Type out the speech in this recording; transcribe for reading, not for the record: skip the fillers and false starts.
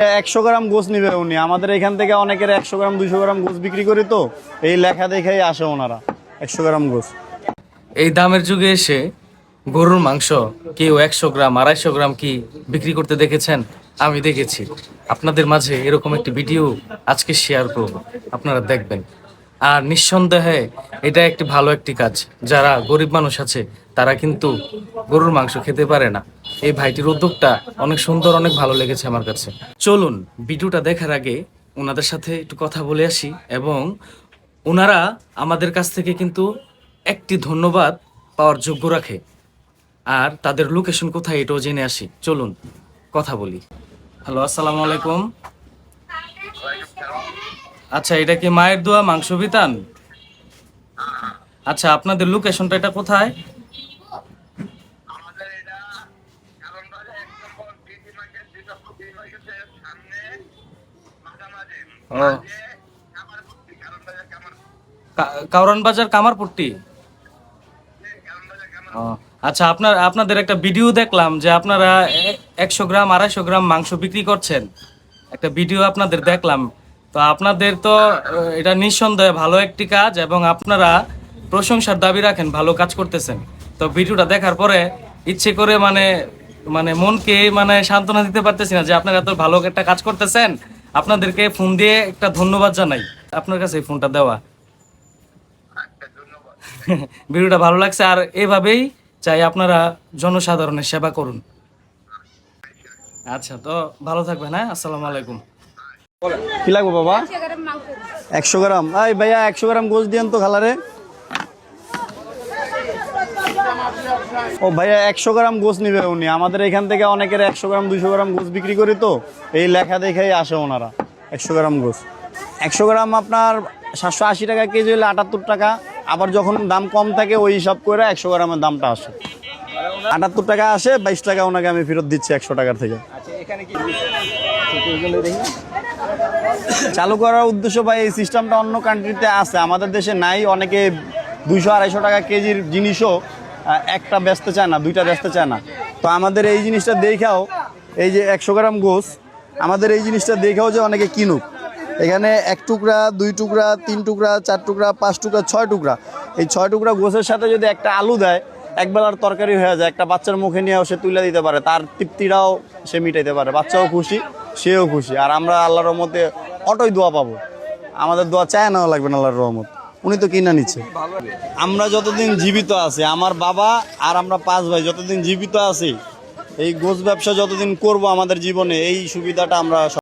100 গ্রাম গোস নিবে উনি, আমাদের এখান থেকে অনেকের 100 গ্রাম 200 গ্রাম গোস বিক্রি করি, তো এই লেখা দেখেই আসে ওনারা 100 গ্রাম গোস। এই দামের যুগে এসে গরুর মাংস কেউ 100 গ্রাম 250 গ্রাম কি বিক্রি করতে দেখেছেন? আমি দেখেছি। আপনাদের মাঝে এরকম একটি ভিডিও আজকে শেয়ার করব, আপনারা দেখবেন। আর নিঃসন্দেহে এটা একটি ভালো একটি কাজ। যারা গরিব মানুষ আছে তারা কিন্তু গরুর মাংস খেতে পারে না। এই ভাইটির উদ্যোগটা অনেক সুন্দর, অনেক ভালো লেগেছে আমার কাছে। চলুন ভিডিওটা দেখার আগে ওনাদের সাথে একটু কথা বলে আসি, এবং ওনারা আমাদের কাছ থেকে কিন্তু একটি ধন্যবাদ পাওয়ার যোগ্য রাখে। আর তাদের লোকেশন কোথায় এটাও জেনে আসি। চলুন কথা বলি। হ্যালো, আসসালামু আলাইকুম। আচ্ছা, এটা কি মায়ের দোয়া মাংস বিতান? আচ্ছা, আপনাদের লোকেশনটা এটা কোথায়? ও, কাউরান বাজার কামারপট্টি। ও, আচ্ছা, আপনাদের একটা ভিডিও দেখলাম যে আপনারা 100 গ্রাম 250 গ্রাম মাংস বিক্রি করছেন। একটা ভিডিও আপনাদের দেখলাম। তো আপনাদের তো এটা নিঃসন্দেহে ভালো একটি কাজ, এবং আপনারা প্রশংসার দাবি রাখেন, ভালো কাজ করতেছেন। তো ভিডিওটা দেখার পরে ইচ্ছে করে মানে মানে মনকে মানে সান্ত্বনা দিতে পারতেছি না যে আপনারা এত ভালো একটা কাজ করতেছেন। আপনাদেরকে ফোন দিয়ে একটা ধন্যবাদ জানাই, আপনার কাছে এই ফোনটা দেওয়া। ভিডিওটা ভালো লাগছে, আর এভাবেই চাই আপনারা জনসাধারণের সেবা করুন। আচ্ছা, তো ভালো থাকবেন। হ্যাঁ, আসসালামু আলাইকুম। কি লাগবে বাবা? 100 গ্রাম। এই ভাইয়া 100 গ্রাম গোস দিয়েন তো খালারে। ও ভাইয়া 100 গ্রাম গোস নিবে উনি, আমাদের এখান থেকে অনেকের 100 গ্রাম 200 গ্রাম গোস বিক্রি করি, তো এই লেখা দেখেই আসে ওনারা 100 গ্রাম গোস। 100 গ্রাম আপনার 780 টাকা কেজি হলে 78 টাকা। আবার যখন দাম কম থাকে ওই হিসাব করে 100 গ্রামের দামটা আসে 78 টাকা আসে। 22 টাকা ওনাকে আমি ফেরত দিচ্ছি 100 টাকার থেকে। চালু করার উদ্দেশ্য ভাই, এই সিস্টেমটা অন্য কান্ট্রিতে আছে, আমাদের দেশে নাই। অনেকে 200-250 টাকা কেজির জিনিসও একটা বেচতে চায় না, দুইটা বেচতে চায় না। তো আমাদের এই জিনিসটা দেখেও, এই যে 100 গ্রাম গোস, আমাদের এই জিনিসটা দেখেও যে অনেকে কিনুক। এখানে 1 টুকরা 2 টুকরা 3 টুকরা 4 টুকরা 5 টুকরা 6 টুকরা, এই 6 টুকরা গোসের সাথে যদি একটা আলু দেয়, একবেলার তরকারি হয়ে যায়। একটা বাচ্চার মুখে নিয়েও সে তুলে দিতে পারে, তার তৃপ্তিটাও সে মিটাইতে পারে। বাচ্চাও খুশি, সেও খুশি, আর আমরা আল্লাহর রহমতে অটোই দোয়া পাবো। আমাদের দোয়া চায় নাও লাগবে না, আল্লাহর রহমত উনি তো কিনা নিচ্ছে। আমরা যতদিন জীবিত আছি, আমার বাবা আর আমরা 5 ভাই যতদিন জীবিত আছি, এই গোস ব্যবসা যতদিন করব আমাদের জীবনে, এই সুবিধাটা আমরা